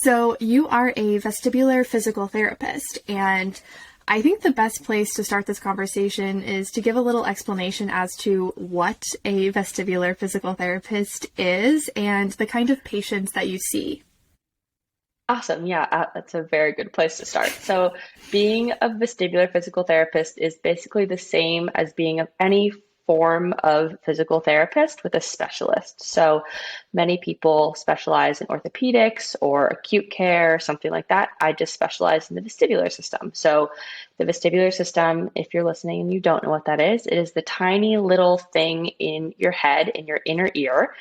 So you are a vestibular physical therapist, and I think the best place to start this conversation is to give a little explanation as to what a vestibular physical therapist is and the kind of patients that you see. Awesome. Yeah, that's a very good place to start. So, being a vestibular physical therapist is basically the same as being any form of physical therapist with a specialist. So, many people specialize in orthopedics or acute care, something like that. I just specialize in the vestibular system. So, the vestibular system, if you're listening and you don't know what that is, it is the tiny little thing in your head, in your inner ear,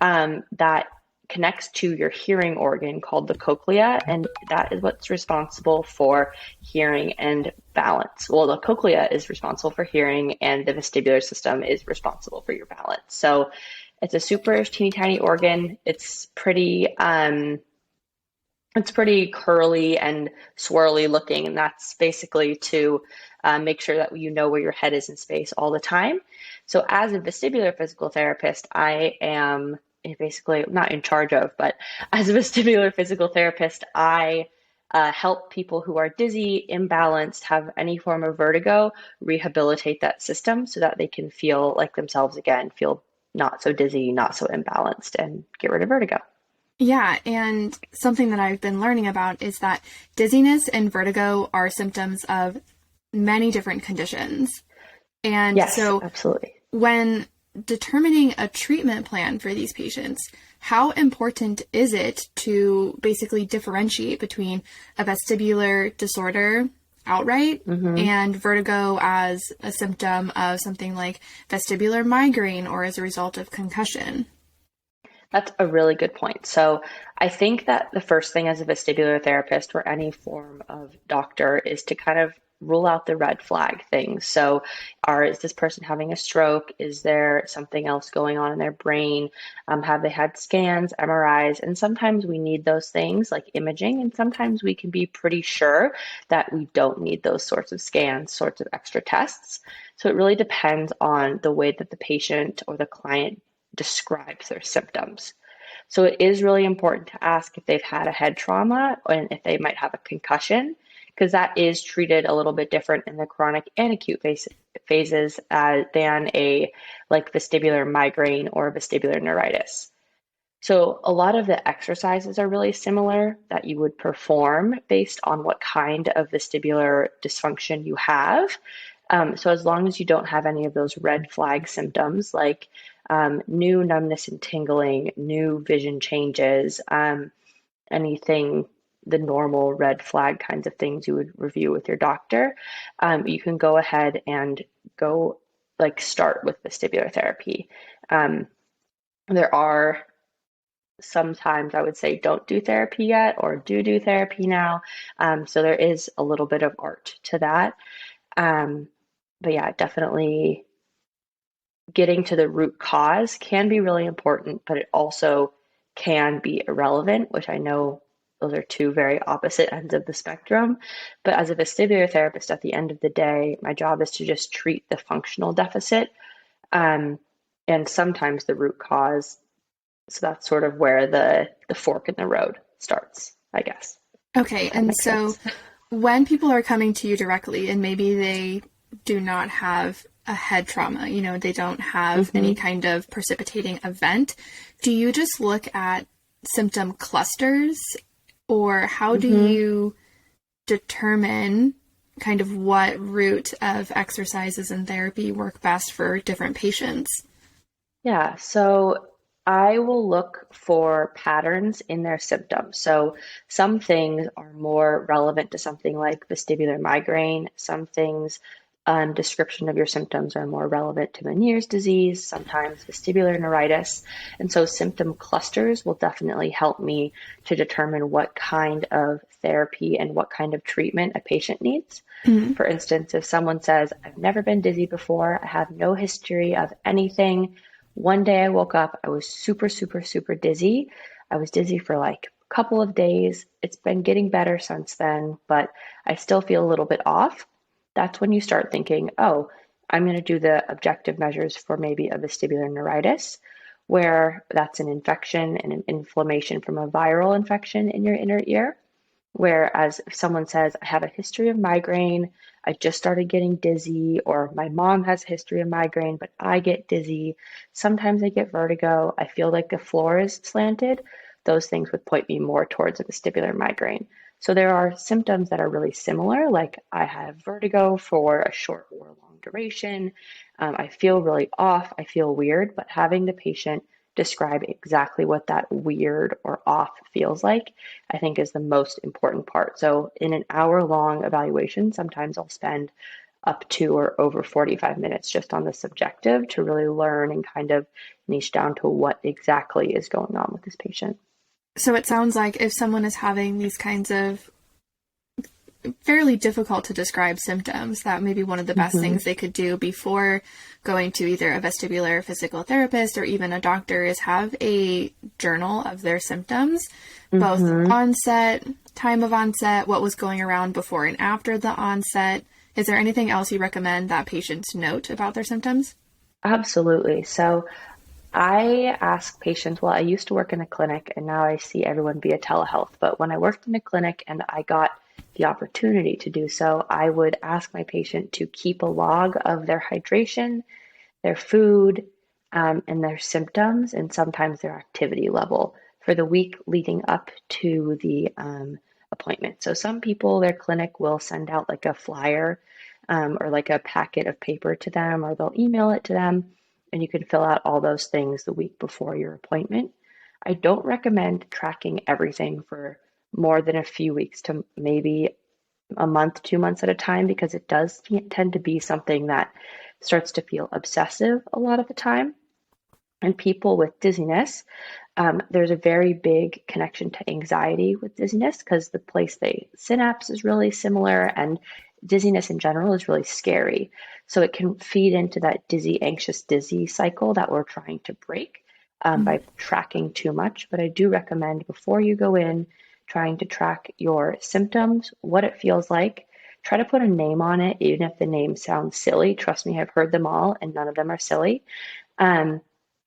that connects to your hearing organ called the cochlea, and that is what's responsible for hearing and balance. Well, the cochlea is responsible for hearing, and the vestibular system is responsible for your balance. So it's a super teeny tiny organ. It's pretty curly and swirly looking, and that's basically to make sure that you know where your head is in space all the time. So as a vestibular physical therapist, I am basically not in charge of, but as a vestibular physical therapist, I help people who are dizzy, imbalanced, have any form of vertigo, rehabilitate that system so that they can feel like themselves again, feel not so dizzy, not so imbalanced, and get rid of vertigo. Yeah, and something that I've been learning about is that dizziness and vertigo are symptoms of many different conditions. And Yes, so absolutely. when determining a treatment plan for these patients, how important is it to basically differentiate between a vestibular disorder outright hmm and vertigo as a symptom of something like vestibular migraine or as a result of concussion? That's a really good point. So I think that the first thing as a vestibular therapist or any form of doctor is to kind of rule out the red flag things. So is this person having a stroke? Is there something else going on in their brain? Have they had scans, MRIs? And sometimes we need those things like imaging, and sometimes we can be pretty sure that we don't need those sorts of scans, sorts of extra tests. So it really depends on the way that the patient or the client describes their symptoms. So it is really important to ask if they've had a head trauma and if they might have a concussion, because that is treated a little bit different in the chronic and acute phases than a like vestibular migraine or vestibular neuritis. So a lot of the exercises are really similar that you would perform based on what kind of vestibular dysfunction you have. So as long as you don't have any of those red flag symptoms like new numbness and tingling, new vision changes, anything, the normal red flag kinds of things you would review with your doctor, you can go ahead and go like start with vestibular therapy. Um, there are sometimes I would say don't do therapy yet or do therapy now. So there is a little bit of art to that. Um, but yeah, definitely getting to the root cause can be really important, but it also can be irrelevant, which I know those are two very opposite ends of the spectrum. But as a vestibular therapist, at the end of the day, my job is to just treat the functional deficit, um, and sometimes the root cause. So that's sort of where the fork in the road starts, I guess, Okay, if that and makes so sense. when people are coming to you directly and maybe they do not have a head trauma, they don't have any hmm kind of precipitating event, do you just look at symptom clusters or how do hmm you determine kind of what route of exercises and therapy work best for different patients? Yeah, so I will look for patterns in their symptoms. So some things are more relevant to something like vestibular migraine. Some things, description of your symptoms are more relevant to Meniere's disease, sometimes vestibular neuritis. And so symptom clusters will definitely help me to determine what kind of therapy and what kind of treatment a patient needs. Mhm. For instance, if someone says, I've never been dizzy before, I have no history of anything. One day I woke up, I was super, super, super dizzy. I was dizzy for like a couple of days. It's been getting better since then, but I still feel a little bit off. That's when you start thinking, oh, I'm going to do the objective measures for maybe a vestibular neuritis. where that's an infection and an inflammation from a viral infection in your inner ear. Whereas if someone says, I have a history of migraine, I just started getting dizzy, or my mom has a history of migraine, but I get dizzy. Sometimes I get vertigo. I feel like the floor is slanted. Those things would point me more towards a vestibular migraine. So there are symptoms that are really similar, like I have vertigo for a short or long duration. I feel really off. I feel weird, but having the patient describe exactly what that weird or off feels like, I think is the most important part. So in an hour-long evaluation, sometimes I'll spend up to or over 45 minutes just on the subjective to really learn and kind of niche down to what exactly is going on with this patient. So it sounds like if someone is having these kinds of fairly difficult to describe symptoms, that may be one of the best things they could do before going to either a vestibular physical therapist or even a doctor is have a journal of their symptoms, both onset, time of onset, what was going around before and after the onset. Is there anything else you recommend that patients note about their symptoms? Absolutely. So I ask patients, well, I used to work in a clinic and now I see everyone via telehealth. But when I worked in a clinic and I got the opportunity to do so, I would ask my patient to keep a log of their hydration, their food, and their symptoms, and sometimes their activity level for the week leading up to the appointment. So some people, their clinic will send out like a flyer or like a packet of paper to them, or they'll email it to them, and you can fill out all those things the week before your appointment. I don't recommend tracking everything for more than a few weeks to maybe a month, 2 months at a time, because it does tend to be something that starts to feel obsessive a lot of the time. And people with dizziness, there's a very big connection to anxiety with dizziness because the place they synapse is really similar, and dizziness in general is really scary. So it can feed into that dizzy, anxious, dizzy cycle that we're trying to break by tracking too much. But I do recommend before you go in, trying to track your symptoms, what it feels like. Try to put a name on it, even if the name sounds silly. Trust me, I've heard them all, and none of them are silly. Um,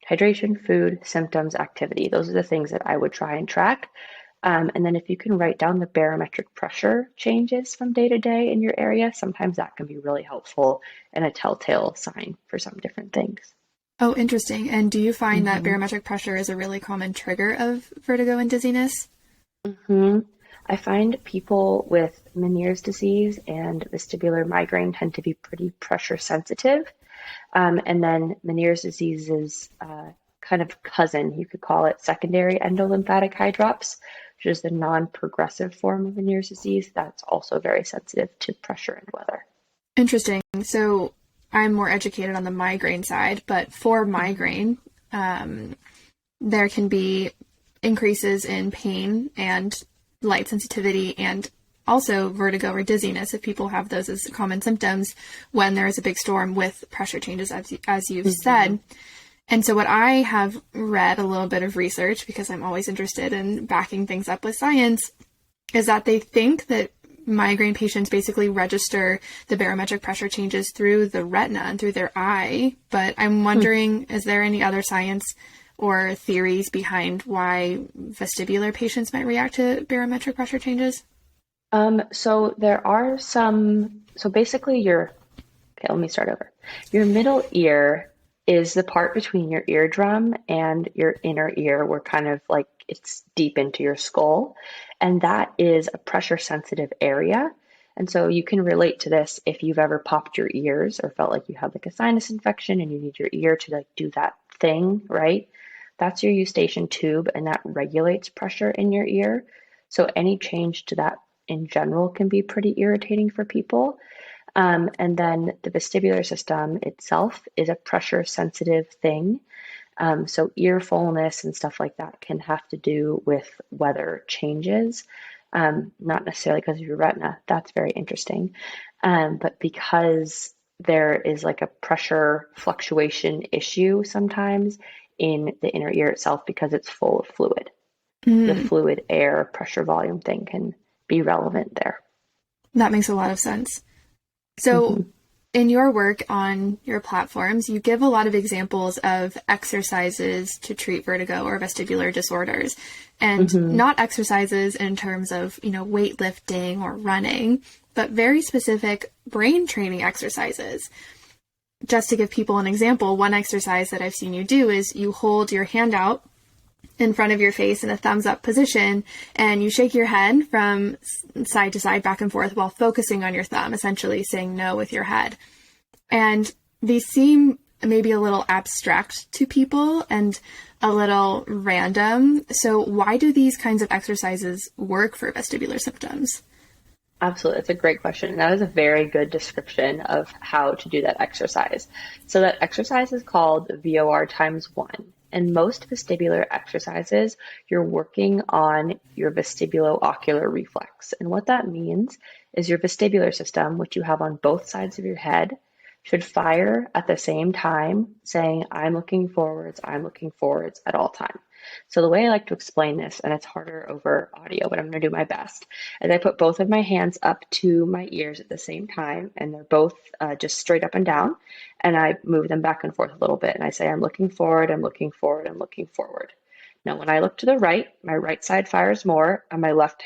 Hydration, food, symptoms, activity. Those are the things that I would try and track. And then if you can write down the barometric pressure changes from day to day in your area, sometimes that can be really helpful and a telltale sign for some different things. Oh, interesting. And do you find that barometric pressure is a really common trigger of vertigo and dizziness? Hmm. I find people with Meniere's disease and vestibular migraine tend to be pretty pressure sensitive. And then Meniere's disease is kind of cousin, you could call it secondary endolymphatic hydrops, which is the non-progressive form of Meniere's disease. That's also very sensitive to pressure and weather. Interesting. So I'm more educated on the migraine side, but for migraine, there can be increases in pain and light sensitivity and also vertigo or dizziness if people have those as common symptoms when there is a big storm with pressure changes, as you've said. And so what I have read a little bit of research, because I'm always interested in backing things up with science, is that they think that migraine patients basically register the barometric pressure changes through the retina and through their eye. But I'm wondering, is there any other science or theories behind why vestibular patients might react to barometric pressure changes? So there are some, so basically okay, let me start over. Your middle ear is the part between your eardrum and your inner ear, where kind of like it's deep into your skull. And that is a pressure sensitive area. And so you can relate to this if you've ever popped your ears or felt like you had like a sinus infection and you need your ear to like do that thing, right? That's your eustachian tube, and that regulates pressure in your ear. So any change to that in general can be pretty irritating for people. And then the vestibular system itself is a pressure sensitive thing. So ear fullness and stuff like that can have to do with weather changes, not necessarily because of your retina. That's very interesting. But because there is like a pressure fluctuation issue sometimes in the inner ear itself because it's full of fluid. The fluid air pressure volume thing can be relevant there. That makes a lot of sense. So in your work on your platforms, you give a lot of examples of exercises to treat vertigo or vestibular disorders, and not exercises in terms of, weightlifting or running, but very specific brain training exercises. Just to give people an example, one exercise that I've seen you do is you hold your hand out in front of your face in a thumbs up position, and you shake your head from side to side, back and forth, while focusing on your thumb, essentially saying no with your head. And these seem maybe a little abstract to people and a little random. So why do these kinds of exercises work for vestibular symptoms? Absolutely. It's a great question. And that is a very good description of how to do that exercise. So that exercise is called VOR times 1. And most vestibular exercises, you're working on your vestibulo-ocular reflex. And what that means is your vestibular system, which you have on both sides of your head, should fire at the same time, saying, I'm looking forwards at all time. So the way I like to explain this, and it's harder over audio, but I'm going to do my best, is I put both of my hands up to my ears at the same time, and they're both just straight up and down, and I move them back and forth a little bit, and I say, I'm looking forward, I'm looking forward, I'm looking forward. Now, when I look to the right, my right side fires more, and my left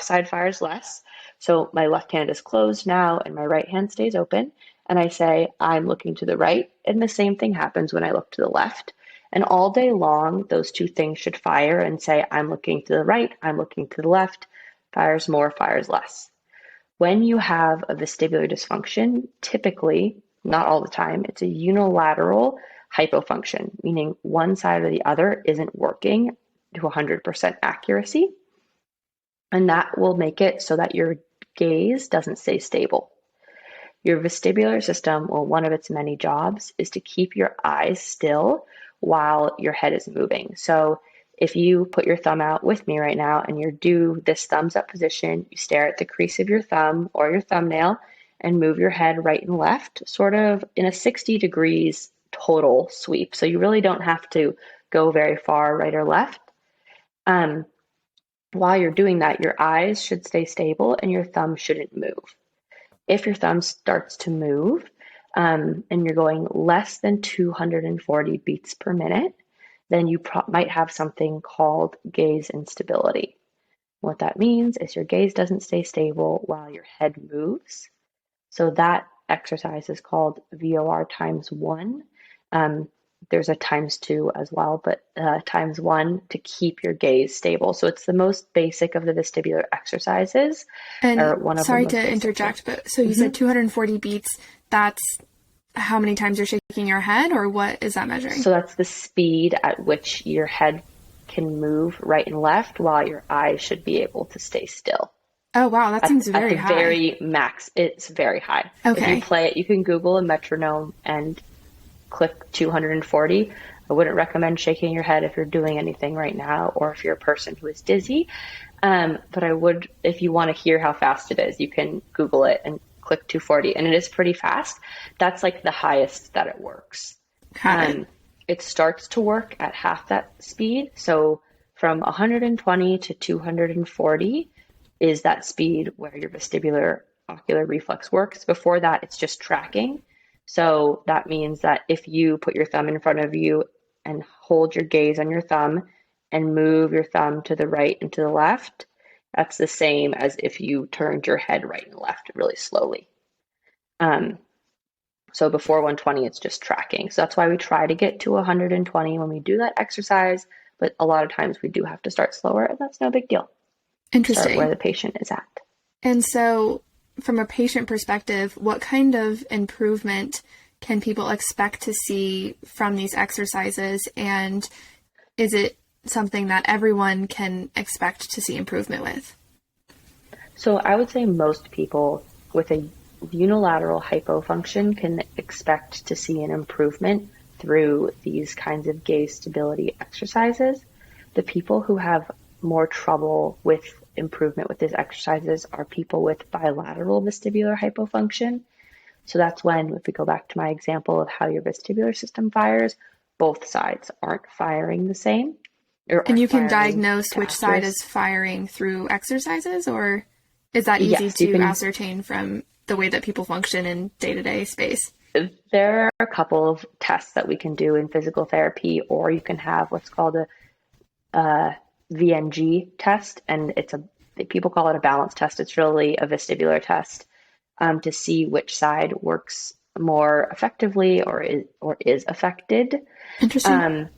side fires less. So my left hand is closed now, and my right hand stays open, and I say, I'm looking to the right, and the same thing happens when I look to the left. And all day long, those two things should fire and say, I'm looking to the right, I'm looking to the left, fires more, fires less. When you have a vestibular dysfunction, typically, not all the time, it's a unilateral hypofunction, meaning one side or the other isn't working to 100% accuracy. And that will make it so that your gaze doesn't stay stable. Your vestibular system, or one of its many jobs, is to keep your eyes still while your head is moving. So if you put your thumb out with me right now and you do this thumbs up position, you stare at the crease of your thumb or your thumbnail and move your head right and left, sort of in a 60 degrees total sweep. So you really don't have to go very far right or left. While you're doing that, your eyes should stay stable and your thumb shouldn't move. If your thumb starts to move, and you're going less than 240 beats per minute, then you might have something called gaze instability. What that means is your gaze doesn't stay stable while your head moves. So that exercise is called VOR times 1. There's a times 2 as well, but times 1 to keep your gaze stable. So it's the most basic of the vestibular exercises. And sorry to interject, but so you said 240 beats, that's how many times you're shaking your head, or what is that measuring? So that's the speed at which your head can move right and left while your eyes should be able to stay still. Oh, wow. That seems very high. Very max. It's very high. Okay. If you play it, you can Google a metronome and click 240. I wouldn't recommend shaking your head if you're doing anything right now, or if you're a person who is dizzy. But I would, if you want to hear how fast it is, you can Google it and click 240, and it is pretty fast. That's like the highest that it works. It starts to work at half that speed. So from 120 to 240 is that speed where your vestibular ocular reflex works. Before that, it's just tracking. So that means that if you put your thumb in front of you and hold your gaze on your thumb and move your thumb to the right and to the left, that's the same as if you turned your head right and left really slowly. So before 120, it's just tracking. So that's why we try to get to 120 when we do that exercise, but a lot of times we do have to start slower, and that's no big deal. Interesting. Start where the patient is at. And so from a patient perspective, what kind of improvement can people expect to see from these exercises? And is it something that everyone can expect to see improvement with? So I would say most people with a unilateral hypofunction can expect to see an improvement through these kinds of gaze stability exercises. The people who have more trouble with improvement with these exercises are people with bilateral vestibular hypofunction. So that's when, if we go back to my example of how your vestibular system fires, both sides aren't firing the same. And you can diagnose which side is firing through exercises, or is that easy to ascertain from the way that people function in day-to-day space? There are a couple of tests that we can do in physical therapy, or you can have what's called a VNG test, and people call it a balance test. It's really a vestibular test to see which side works more effectively or is affected. Interesting.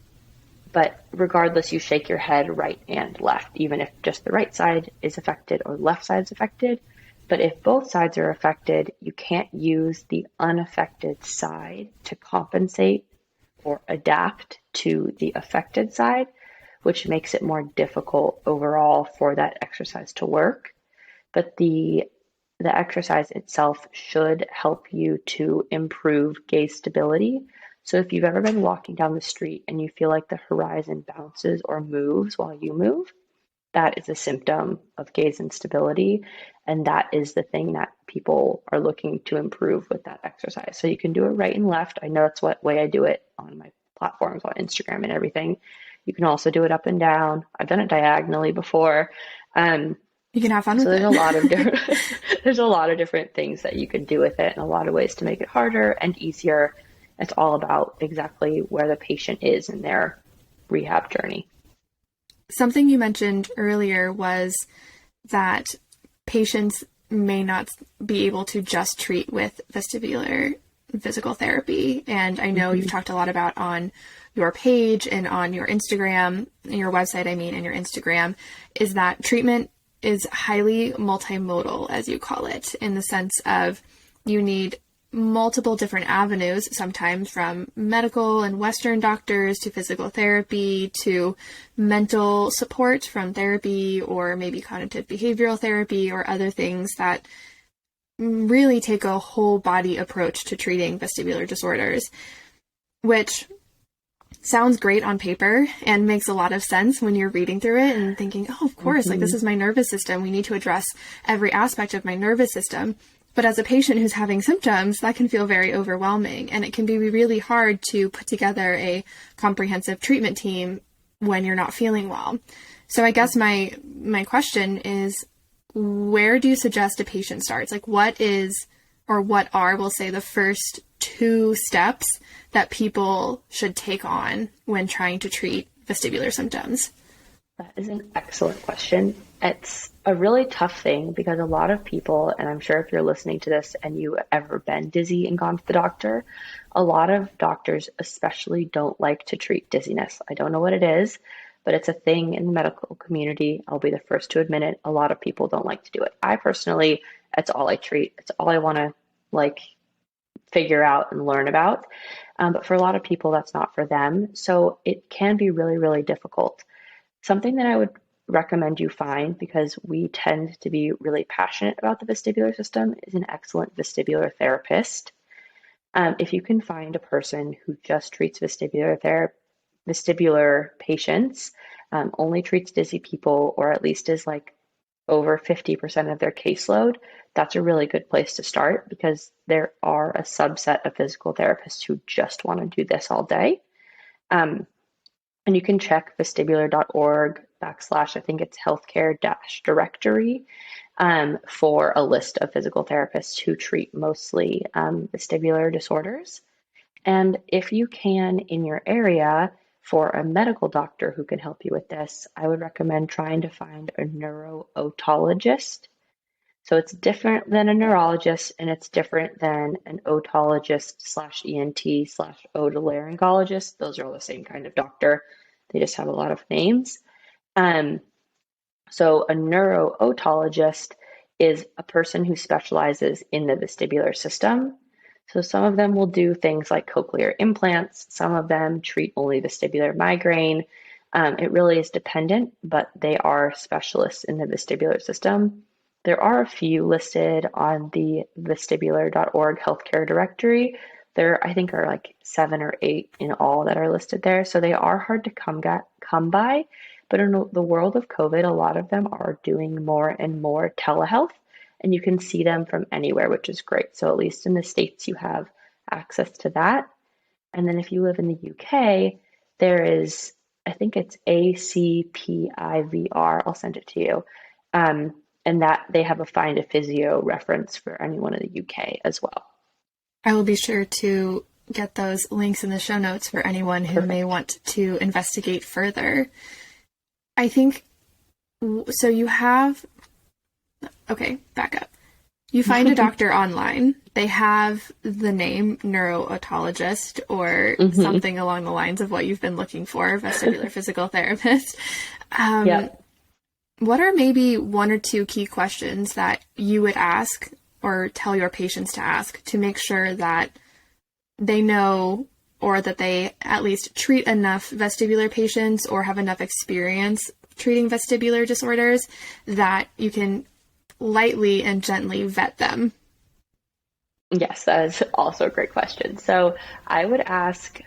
But regardless, you shake your head right and left, even if just the right side is affected or left side is affected. But if both sides are affected, you can't use the unaffected side to compensate or adapt to the affected side, which makes it more difficult overall for that exercise to work. But the exercise itself should help you to improve gaze stability. So if you've ever been walking down the street and you feel like the horizon bounces or moves while you move, that is a symptom of gaze instability. And that is the thing that people are looking to improve with that exercise. So you can do it right and left. I know that's what way I do it on my platforms on Instagram and everything. You can also do it up and down. I've done it diagonally before. You can have fun So with there's it. a lot of different there's a lot of different things that you can do with it and a lot of ways to make it harder and easier. It's all about exactly where the patient is in their rehab journey. Something you mentioned earlier was that patients may not be able to just treat with vestibular physical therapy. And I know you've talked a lot about on your page and on your Instagram, your website, and your Instagram, is that treatment is highly multimodal, as you call it, in the sense of you need multiple different avenues, sometimes from medical and Western doctors to physical therapy to mental support from therapy or maybe cognitive behavioral therapy or other things that really take a whole body approach to treating vestibular disorders, which sounds great on paper and makes a lot of sense when you're reading through it and thinking, oh, of course, like this is my nervous system. We need to address every aspect of my nervous system. But as a patient who's having symptoms, that can feel very overwhelming, and it can be really hard to put together a comprehensive treatment team when you're not feeling well. So I guess my question is, where do you suggest a patient starts? Like what are, we'll say, the first 2 steps that people should take on when trying to treat vestibular symptoms? That is an excellent question. It's a really tough thing because a lot of people, and I'm sure if you're listening to this and you ever been dizzy and gone to the doctor, a lot of doctors especially don't like to treat dizziness. I don't know what it is, but it's a thing in the medical community. I'll be the first to admit it. A lot of people don't like to do it. I personally, it's all I treat. It's all I want to figure out and learn about. But for a lot of people, that's not for them. So it can be really, really difficult. Something that I would recommend you find, because we tend to be really passionate about the vestibular system, is an excellent vestibular therapist. If you can find a person who just treats vestibular patients, only treats dizzy people, or at least is over 50% of their caseload, that's a really good place to start because there are a subset of physical therapists who just want to do this all day. And you can check vestibular.org / I think it's healthcare-directory for a list of physical therapists who treat mostly vestibular disorders. And if you can in your area for a medical doctor who can help you with this, I would recommend trying to find a neuro-otologist. So it's different than a neurologist and it's different than an otologist / ENT / otolaryngologist. Those are all the same kind of doctor. They just have a lot of names. So a neuro-otologist is a person who specializes in the vestibular system. So some of them will do things like cochlear implants. Some of them treat only vestibular migraine. It really is dependent, but they are specialists in the vestibular system. There are a few listed on the vestibular.org healthcare directory. There, I think, are 7 or 8 in all that are listed there. So they are hard to come by. But in the world of COVID, a lot of them are doing more and more telehealth, and you can see them from anywhere, which is great. So at least in the States, you have access to that. And then if you live in the UK, there is, I think it's ACPIVR. I'll send it to you. and that they have a find a physio reference for anyone in the UK as well. I will be sure to get those links in the show notes for anyone who may Perfect. want to investigate further. I think so. Okay, back up. You find a doctor online. They have the name neurootologist or Hmm. something along the lines of what you've been looking for, vestibular physical therapist. Um, Yep. what are maybe one or two key questions that you would ask or tell your patients to ask to make sure that they know or that they at least treat enough vestibular patients or have enough experience treating vestibular disorders that you can lightly and gently vet them? Yes, that is also a great question. So I would ask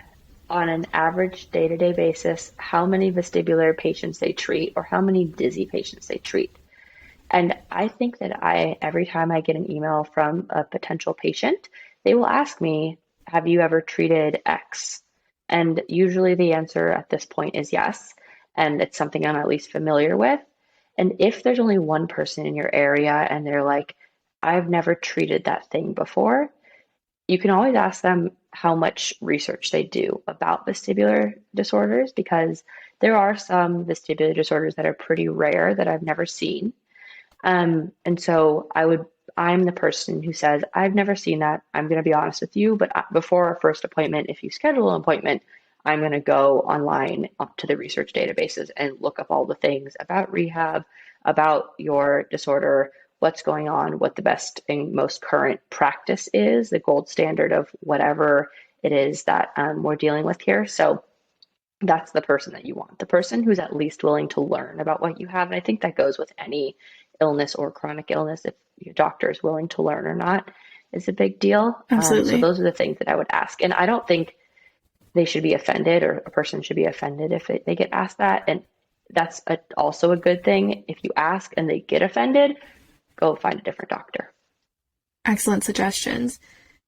on an average day-to-day basis how many vestibular patients they treat or how many dizzy patients they treat. And I think that every time I get an email from a potential patient, they will ask me, have you ever treated X? And usually the answer at this point is yes. And it's something I'm at least familiar with. And if there's only one person in your area and they're like, I've never treated that thing before, you can always ask them how much research they do about vestibular disorders because there are some vestibular disorders that are pretty rare that I've never seen. And so I'm the person who says, I've never seen that. I'm going to be honest with you, but before our first appointment, if you schedule an appointment, I'm going to go online up to the research databases and look up all the things about rehab, about your disorder, what's going on, what the best and most current practice is, the gold standard of whatever it is that we're dealing with here. So that's the person that you want, the person who's at least willing to learn about what you have. And I think that goes with any illness or chronic illness. If your doctor is willing to learn or not is a big deal. So Absolutely. those are the things that I would ask. And I don't think they should be offended or a person should be offended if they get asked that. And that's also a good thing. If you ask and they get offended, go find a different doctor. Excellent suggestions.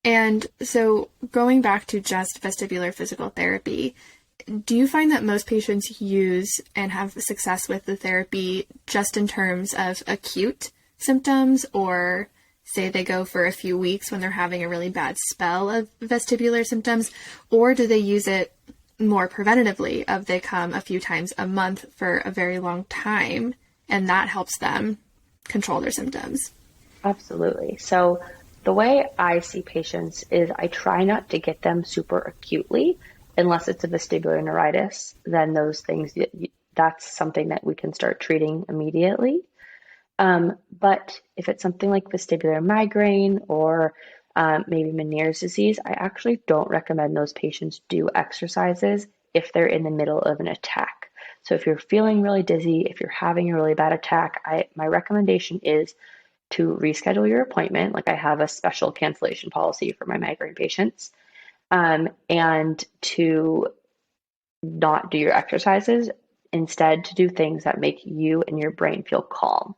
And so, going back to just vestibular physical therapy, do you find that most patients use and have success with the therapy just in terms of acute symptoms, or say they go for a few weeks when they're having a really bad spell of vestibular symptoms, or do they use it more preventatively of they come a few times a month for a very long time and that helps them control their symptoms? Absolutely. So the way I see patients is I try not to get them super acutely unless it's a vestibular neuritis, then those things, that's something that we can start treating immediately. But if it's something like vestibular migraine or maybe Meniere's disease, I actually don't recommend those patients do exercises if they're in the middle of an attack. So if you're feeling really dizzy, if you're having a really bad attack, my recommendation is to reschedule your appointment. Like I have a special cancellation policy for my migraine patients, and to not do your exercises, instead to do things that make you and your brain feel calm.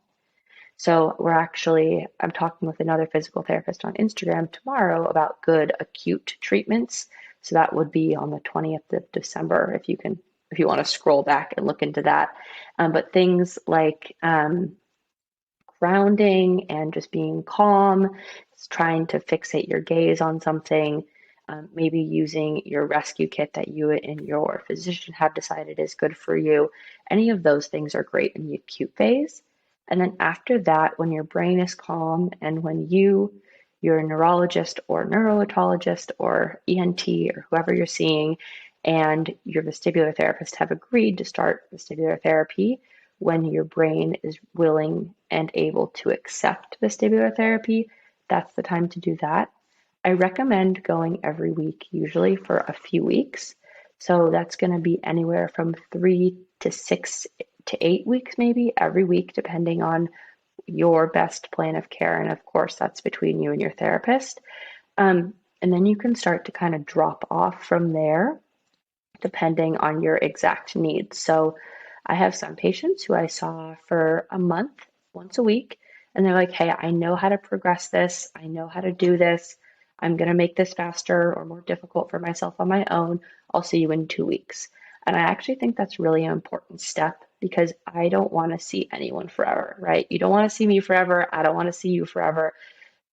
So I'm talking with another physical therapist on Instagram tomorrow about good acute treatments. So that would be on the 20th of December, if you want to scroll back and look into that. But things like grounding and just being calm, trying to fixate your gaze on something, maybe using your rescue kit that you and your physician have decided is good for you. Any of those things are great in the acute phase. And then after that, when your brain is calm and when your neurologist or neurotologist or ENT or whoever you're seeing and your vestibular therapist have agreed to start vestibular therapy, when your brain is willing and able to accept vestibular therapy, that's the time to do that. I recommend going every week, usually for a few weeks. So that's going to be anywhere from 3 to 6 to 8 weeks, maybe every week, depending on your best plan of care. And of course, that's between you and your therapist. And then you can start to kind of drop off from there, depending on your exact needs. So I have some patients who I saw for a month, once a week, and they're like, hey, I know how to progress this. I know how to do this. I'm going to make this faster or more difficult for myself on my own. I'll see you in 2 weeks. And I actually think that's really an important step because I don't want to see anyone forever, right? You don't want to see me forever. I don't want to see you forever.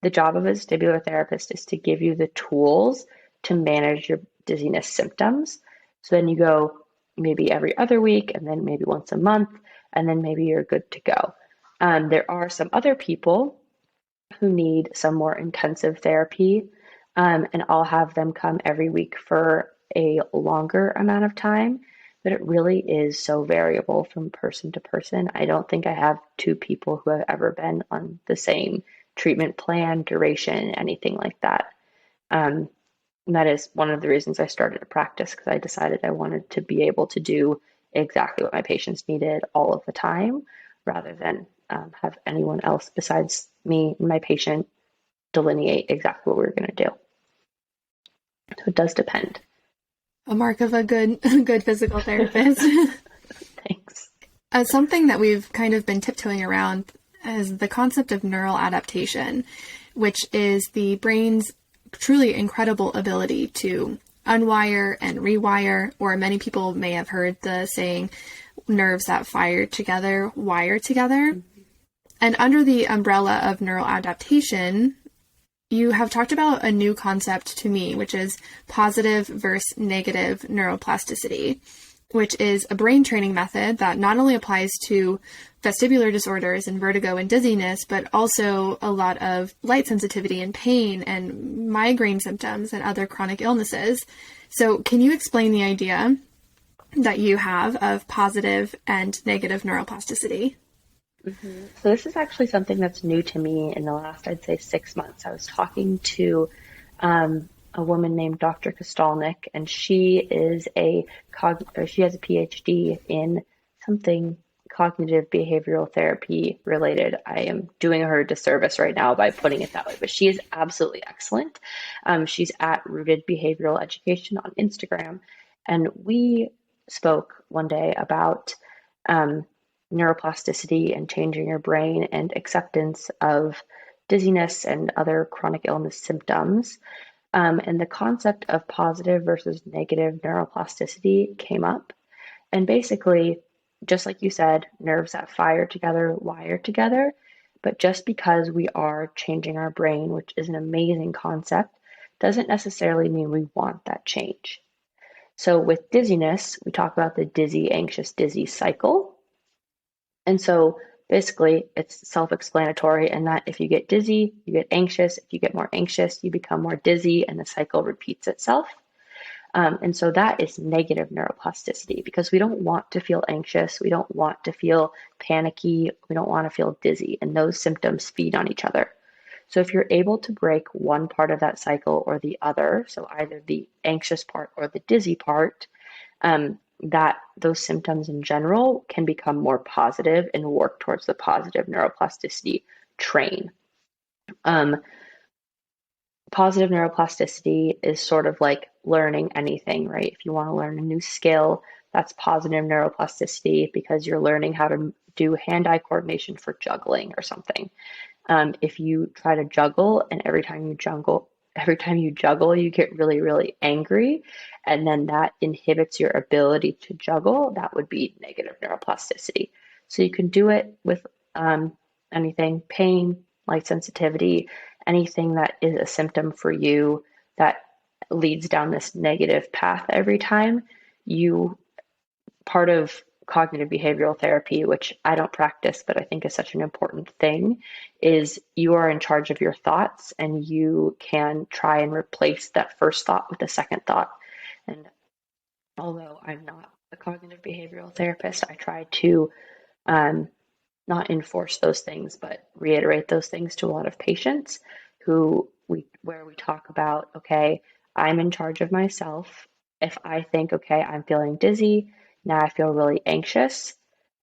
The job of a vestibular therapist is to give you the tools to manage your dizziness symptoms. So then you go maybe every other week, and then maybe once a month, and then maybe you're good to go. There are some other people who need some more intensive therapy, and I'll have them come every week for a longer amount of time. But it really is so variable from person to person. I don't think I have two people who have ever been on the same treatment plan, duration, anything like that. And that is one of the reasons I started a practice, because I decided I wanted to be able to do exactly what my patients needed all of the time, rather than have anyone else besides me and my patient delineate exactly what we were going to do. So it does depend. A mark of a good physical therapist. Thanks. Something that we've kind of been tiptoeing around is the concept of neural adaptation, which is the brain's truly incredible ability to unwire and rewire, or many people may have heard the saying, nerves that fire together, wire together. Mm-hmm. And under the umbrella of neural adaptation, you have talked about a new concept to me, which is positive versus negative neuroplasticity, which is a brain training method that not only applies to vestibular disorders and vertigo and dizziness, but also a lot of light sensitivity and pain and migraine symptoms and other chronic illnesses. So can you explain the idea that you have of positive and negative neuroplasticity? Mm-hmm. So this is actually something that's new to me in the last, I'd say, 6 months. I was talking to a woman named Dr. Kostalnik, and she has a PhD in something cognitive behavioral therapy related. I am doing her a disservice right now by putting it that way, but she is absolutely excellent. She's at Rooted Behavioral Education on Instagram, and we spoke one day about neuroplasticity and changing your brain and acceptance of dizziness and other chronic illness symptoms. And the concept of positive versus negative neuroplasticity came up. And basically, just like you said, nerves that fire together, wire together. But just because we are changing our brain, which is an amazing concept, doesn't necessarily mean we want that change. So with dizziness, we talk about the dizzy, anxious, dizzy cycle. And so basically, it's self-explanatory in that if you get dizzy, you get anxious. If you get more anxious, you become more dizzy, and the cycle repeats itself. And so that is negative neuroplasticity, because we don't want to feel anxious. We don't want to feel panicky. We don't want to feel dizzy. And those symptoms feed on each other. So if you're able to break one part of that cycle or the other, so either the anxious part or the dizzy part, that those symptoms in general can become more positive and work towards the positive neuroplasticity train. Positive neuroplasticity is sort of like learning anything, right? If you want to learn a new skill, that's positive neuroplasticity, because you're learning how to do hand-eye coordination for juggling or something. If you try to juggle, and every time you juggle, you get really, really angry, and then that inhibits your ability to juggle, that would be negative neuroplasticity. So you can do it with anything, pain, light sensitivity, anything that is a symptom for you that leads down this negative path every time. Part of cognitive behavioral therapy, which I don't practice, but I think is such an important thing, is you are in charge of your thoughts, and you can try and replace that first thought with a second thought. And although I'm not a cognitive behavioral therapist, I try to not enforce those things, but reiterate those things to a lot of patients where we talk about, okay, I'm in charge of myself. If I think, okay, I'm feeling dizzy, now I feel really anxious.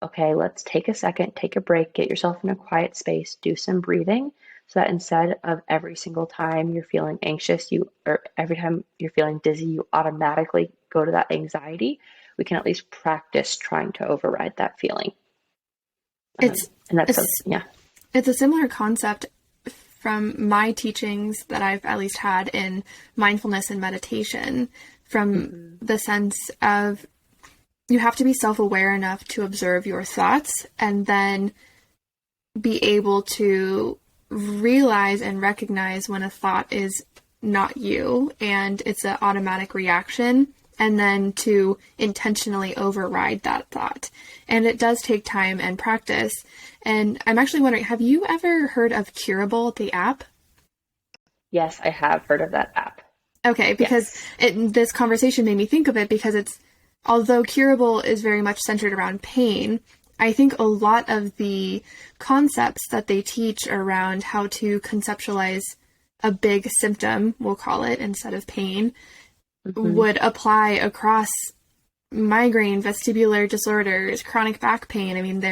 Okay, let's take a second, take a break, get yourself in a quiet space, do some breathing, so that instead of every single time you're feeling anxious, or every time you're feeling dizzy, you automatically go to that anxiety. We can at least practice trying to override that feeling. It's a similar concept from my teachings that I've at least had in mindfulness and meditation, from the sense of you have to be self-aware enough to observe your thoughts and then be able to realize and recognize when a thought is not you and it's an automatic reaction, and then to intentionally override that thought. And it does take time and practice. And I'm actually wondering, have you ever heard of Curable, the app? Yes, I have heard of that app. Okay, because Yes. this conversation made me think of it because although Curable is very much centered around pain, I think a lot of the concepts that they teach around how to conceptualize a big symptom, we'll call it, instead of pain, Hmm. would apply across migraine, vestibular disorders, chronic back pain. I mean,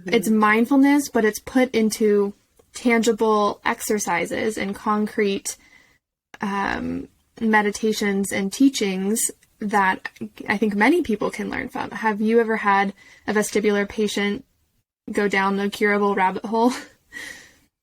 it's Hmm. mindfulness, but it's put into tangible exercises and concrete meditations and teachings that I think many people can learn from. Have you ever had a vestibular patient go down the curable rabbit hole?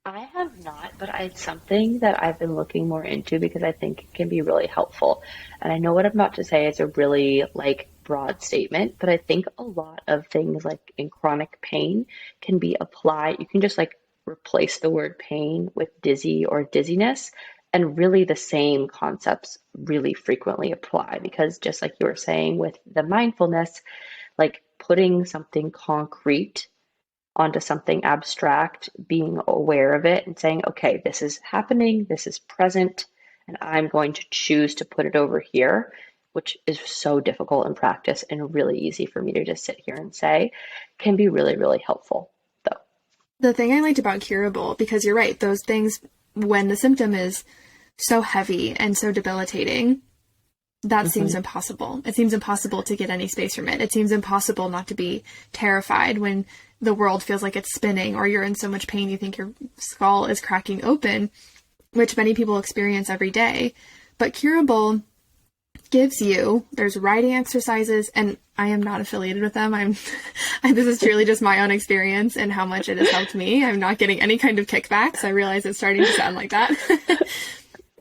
I have not, but it's something that I've been looking more into because I think it can be really helpful. And I know what I'm about to say is a really like broad statement, but I think a lot of things like in chronic pain can be applied. You can just like replace the word pain with dizzy or dizziness, and really the same concepts really frequently apply because just like you were saying with the mindfulness, like putting something concrete onto something abstract, being aware of it and saying, okay, this is happening, this is present, and I'm going to choose to put it over here, which is so difficult in practice and really easy for me to just sit here and say, can be really, really helpful, though. The thing I liked about curable, because you're right, those things, when the symptom is so heavy and so debilitating, that seems Hmm. impossible. It seems impossible to get any space from it. It seems impossible not to be terrified when the world feels like it's spinning or you're in so much pain you think your skull is cracking open, which many people experience every day. But curable there's writing exercises, and I am not affiliated with them. This is truly just my own experience and how much it has helped me. I'm not getting any kind of kickbacks. I realize it's starting to sound like that.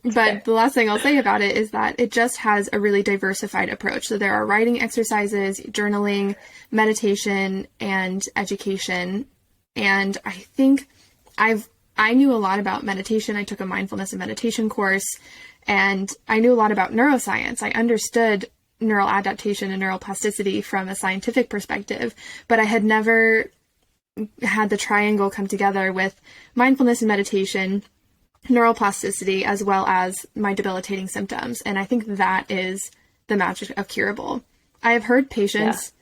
It's But fair. the last thing I'll say about it is that it just has a really diversified approach. So there are writing exercises, journaling, meditation, and education. And I think I knew a lot about meditation. I took a mindfulness and meditation course, and I knew a lot about neuroscience. I understood neural adaptation and neuroplasticity from a scientific perspective, but I had never had the triangle come together with mindfulness and meditation, neuroplasticity, as well as my debilitating symptoms. And I think that is the magic of curable. I have heard Yeah. patients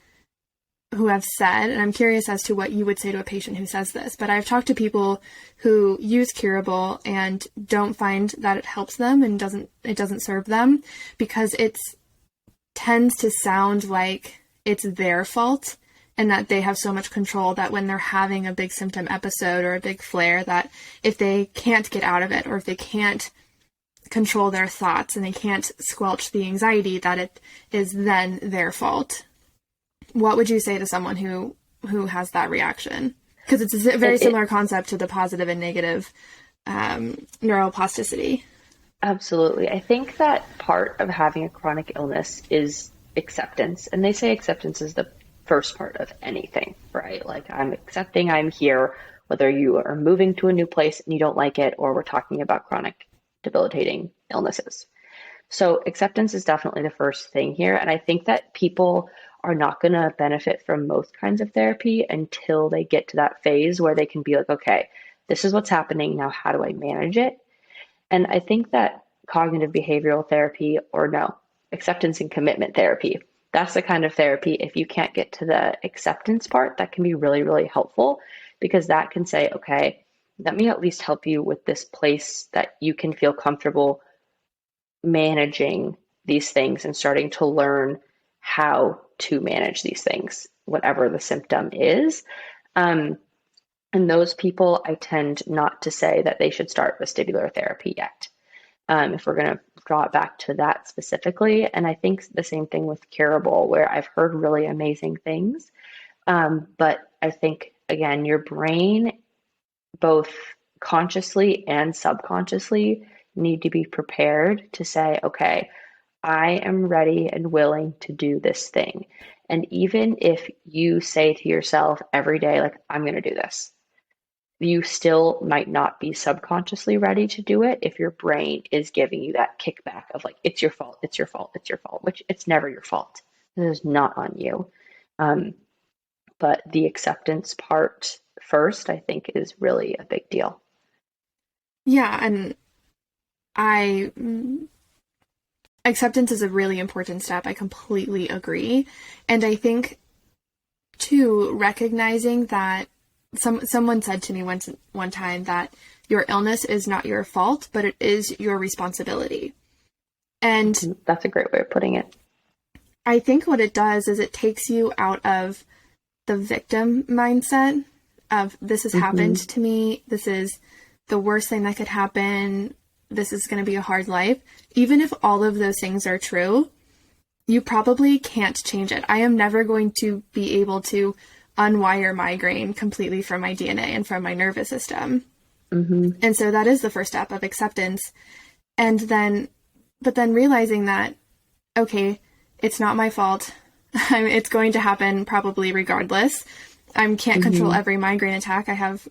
who have said, and I'm curious as to what you would say to a patient who says this, but I've talked to people who use curable and don't find that it helps them and it doesn't serve them because it tends to sound like it's their fault and that they have so much control that when they're having a big symptom episode or a big flare, that if they can't get out of it or if they can't control their thoughts and they can't squelch the anxiety, that it is then their fault. What would you say to someone who has that reaction? Because it's a very It similar concept to the positive and negative neuroplasticity. absolutely. I think that part of having a chronic illness is acceptance. And they say acceptance is the first part of anything, right? Like I'm accepting I'm here, whether you are moving to a new place and you don't like it, or we're talking about chronic debilitating illnesses. So acceptance is definitely the first thing here. And I think that people are not going to benefit from most kinds of therapy until they get to that phase where they can be like, okay, this is what's happening. Now, how do I manage it? And I think that cognitive behavioral therapy, or no, acceptance and commitment therapy, that's the kind of therapy, if you can't get to the acceptance part, that can be really, really helpful because that can say, okay, let me at least help you with this place that you can feel comfortable managing these things and starting to learn how to manage these things, whatever the symptom is. Um, and those people, I tend not to say that they should start vestibular therapy yet. If we're going to draw it back to that specifically. And I think the same thing with curable, where I've heard really amazing things. But I think, again, your brain, both consciously and subconsciously, need to be prepared to say, okay, I am ready and willing to do this thing. And even if you say to yourself every day, like, I'm going to do this, you still might not be subconsciously ready to do it if your brain is giving you that kickback of like, it's your fault, it's your fault, it's your fault, which it's never your fault. It is not on you. Um, but the acceptance part first, I think, is really a big deal. Yeah, and I acceptance is a really important step. I completely agree. And I think too, recognizing that someone said to me one time that your illness is not your fault, but it is your responsibility. And that's a great way of putting it. I think what it does is it takes you out of the victim mindset of this has happened to me. This is the worst thing that could happen. This is going to be a hard life. Even if all of those things are true, you probably can't change it. I am never going to be able to unwire migraine completely from my DNA and from my nervous system. And so that is the first step of acceptance. But then realizing that, okay, it's not my fault. It's going to happen probably regardless. I can't control every migraine attack. I have,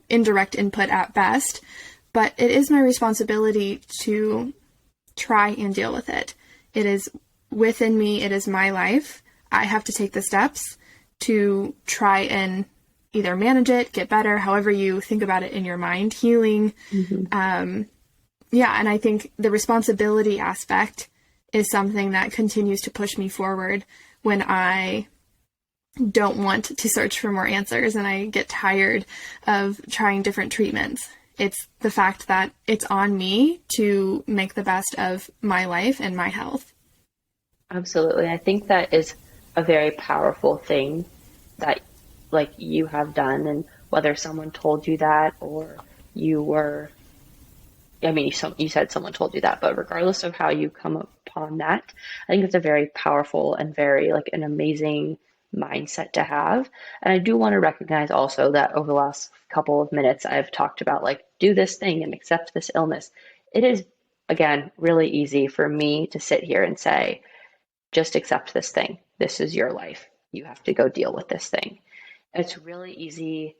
indirect input at best, but it is my responsibility to try and deal with it. It is within me. It is my life. I have to take the steps to try and either manage it, get better, however you think about it in your mind, healing. And I think the responsibility aspect is something that continues to push me forward when I don't want to search for more answers and I get tired of trying different treatments. It's the fact that it's on me to make the best of my life and my health. Absolutely. I think that is a very powerful thing that like you have done, and whether someone told you that or you were, you said someone told you that, but regardless of how you come upon that, I think it's a very powerful and very like an amazing mindset to have. And I do want to recognize also that over the last couple of minutes, I've talked about like, do this thing and accept this illness. It is, again, really easy for me to sit here and say, just accept this thing. This is your life. You have to go deal with this thing. It's really easy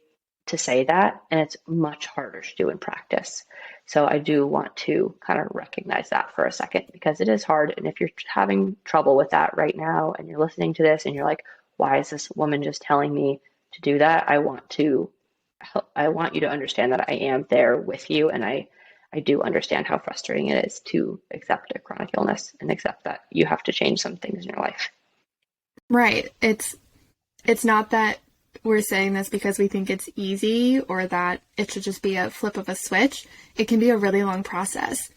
to say that, and it's much harder to do in practice. So I do want to kind of recognize that for a second, because it is hard. And if you're having trouble with that right now and you're listening to this and you're like, why is this woman just telling me to do that? I want you to understand that I am there with you, and I do understand how frustrating it is to accept a chronic illness and accept that you have to change some things in your life. Right. It's not that we're saying this because we think it's easy or that it should just be a flip of a switch. It can be a really long process.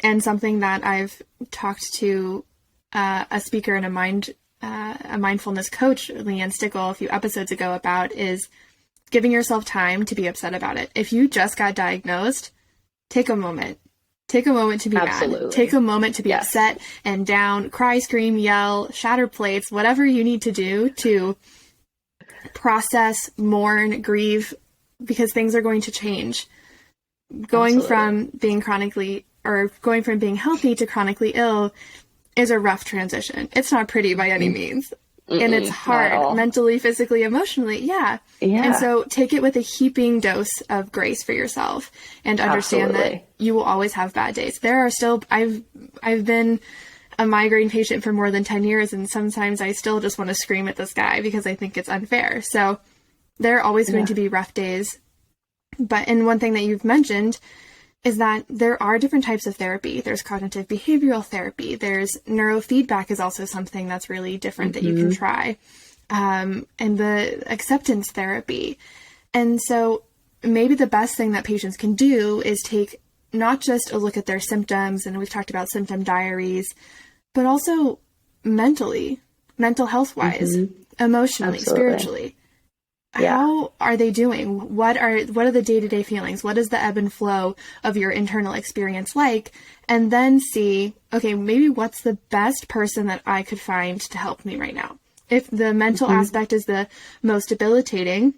And something that I've talked to a speaker and a mindfulness coach, Leanne Stickle, a few episodes ago about is giving yourself time to be upset about it. If you just got diagnosed, take a moment. Take a moment to be mad. Take a moment to be upset and down, cry, scream, yell, shatter plates, whatever you need to do to process, mourn, grieve, because things are going to change. Going from being being healthy to chronically ill is a rough transition. It's not pretty by any means. And it's hard mentally, physically, emotionally. Yeah. And so take it with a heaping dose of grace for yourself and understand that you will always have bad days. There are still, I've been a migraine patient for more than 10 years, and sometimes I still just want to scream at this guy because I think it's unfair. So there are always going to be rough days. And one thing that you've mentioned is that there are different types of therapy. There's cognitive behavioral therapy. There's neurofeedback is also something that's really different that you can try. And the acceptance therapy. And so maybe the best thing that patients can do is take not just a look at their symptoms, and we've talked about symptom diaries, but also mental health-wise, emotionally, spiritually. How are they doing? What are the day-to-day feelings? What is the ebb and flow of your internal experience like? And then see, okay, maybe what's the best person that I could find to help me right now? If the mental aspect is the most debilitating,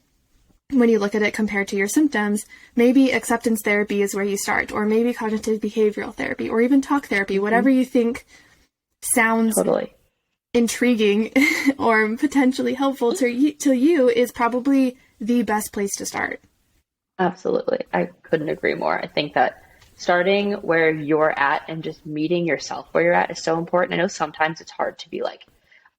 when you look at it compared to your symptoms, maybe acceptance therapy is where you start, or maybe cognitive behavioral therapy, or even talk therapy, whatever you think sounds intriguing or potentially helpful to you is probably the best place to start. Absolutely. I couldn't agree more. I think that starting where you're at and just meeting yourself where you're at is so important. I know sometimes it's hard to be like,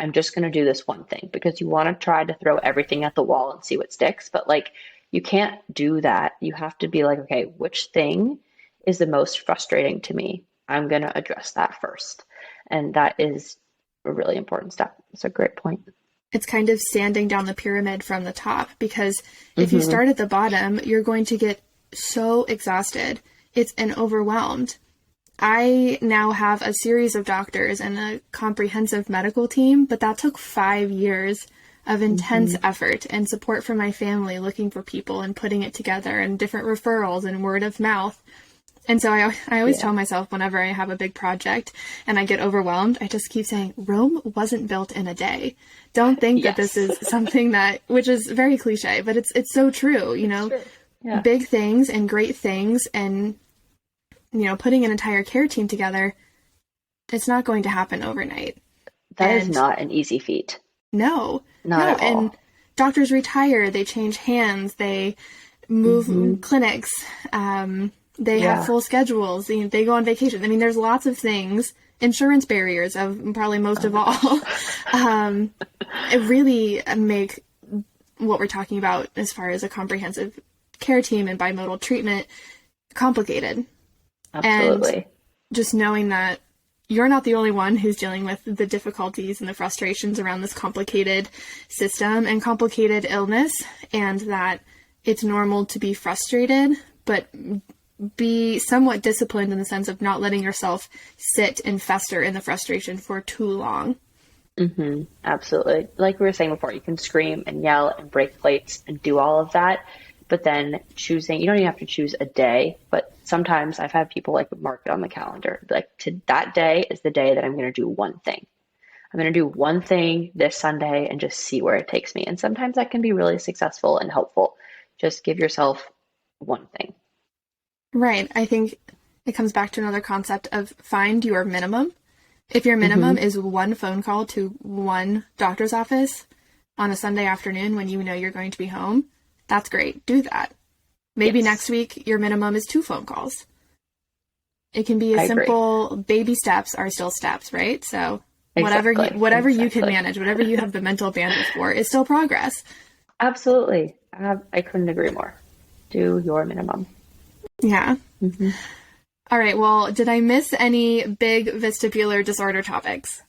I'm just going to do this one thing because you want to try to throw everything at the wall and see what sticks. But like, you can't do that. You have to be like, okay, which thing is the most frustrating to me? I'm going to address that first. And that is a really important step. It's a great point. It's kind of sanding down the pyramid from the top, because if you Mm-hmm. start at the bottom, you're going to get so exhausted. And overwhelmed. I now have a series of doctors and a comprehensive medical team, but that took 5 years of intense effort and support from my family, looking for people and putting it together, and different referrals and word of mouth. And so I always tell myself, whenever I have a big project and I get overwhelmed, I just keep saying, Rome wasn't built in a day. Don't think that this is something which is very cliche, but it's so true, Yeah. big things and great things, and, putting an entire care team together, it's not going to happen overnight. That is not an easy feat. No, Not at all. And doctors retire, they change hands, they move clinics, they have full schedules, they go on vacation. I mean, there's lots of things, insurance barriers of probably most of all, it really make what we're talking about as far as a comprehensive care team and bimodal treatment complicated. Absolutely. And just knowing that you're not the only one who's dealing with the difficulties and the frustrations around this complicated system and complicated illness, and that it's normal to be frustrated, but be somewhat disciplined in the sense of not letting yourself sit and fester in the frustration for too long. Absolutely. Like we were saying before, you can scream and yell and break plates and do all of that, but then choosing, you don't even have to choose a day, but sometimes I've had people like mark it on the calendar, like that day is the day that I'm going to do one thing. I'm going to do one thing this Sunday and just see where it takes me. And sometimes that can be really successful and helpful. Just give yourself one thing. Right. I think it comes back to another concept of find your minimum. If your minimum is one phone call to one doctor's office on a Sunday afternoon when you know you're going to be home, that's great. Do that. Maybe next week your minimum is 2 phone calls. It can be as simple. Baby steps are still steps, right? So whatever you can manage, whatever you have the mental bandwidth for, is still progress. Absolutely. I couldn't agree more. Do your minimum. Yeah. All right. Well, did I miss any big vestibular disorder topics?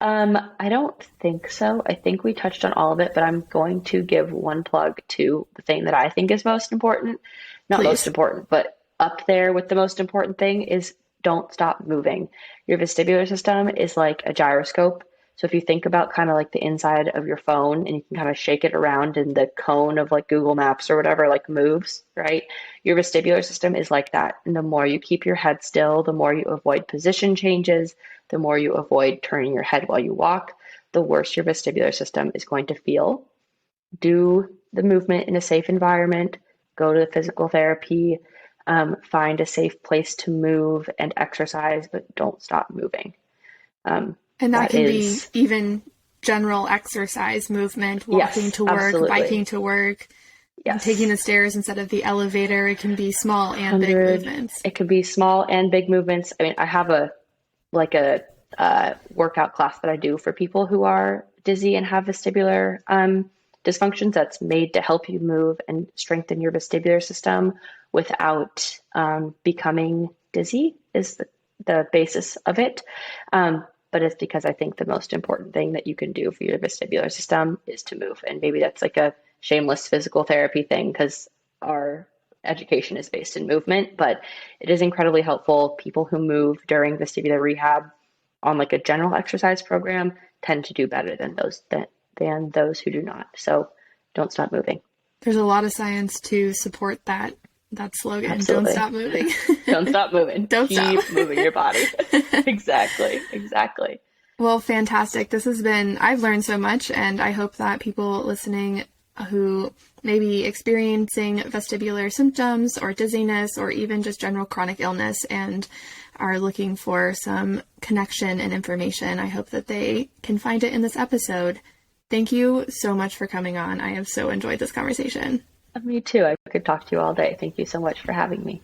I don't think so. I think we touched on all of it, but I'm going to give one plug to the thing that I think is most important. Not Please. most important, but up there with the most important thing is don't stop moving. Your vestibular system is like a gyroscope. So if you think about kind of like the inside of your phone and you can kind of shake it around and the cone of like Google Maps or whatever like moves, right? Your vestibular system is like that. And the more you keep your head still, the more you avoid position changes, the more you avoid turning your head while you walk, the worse your vestibular system is going to feel. Do the movement in a safe environment, go to the physical therapy, find a safe place to move and exercise, but don't stop moving. And that can be even general exercise, movement, walking to work, absolutely. biking to work, taking the stairs instead of the elevator. It can be small and big movements. It could be small and big movements. I mean, I have a workout class that I do for people who are dizzy and have vestibular dysfunctions that's made to help you move and strengthen your vestibular system without becoming dizzy is the basis of it. But it's because I think the most important thing that you can do for your vestibular system is to move. And maybe that's like a shameless physical therapy thing because our education is based in movement, but it is incredibly helpful. People who move during vestibular rehab on like a general exercise program tend to do better than those who do not. So don't stop moving. There's a lot of science to support that slogan. Absolutely. Don't stop moving. Don't stop moving. Don't Keep stop moving your body. Exactly. Well, fantastic. I've learned so much, and I hope that people listening who may be experiencing vestibular symptoms or dizziness or even just general chronic illness and are looking for some connection and information, I hope that they can find it in this episode. Thank you so much for coming on. I have so enjoyed this conversation. Me too. I could talk to you all day. Thank you so much for having me.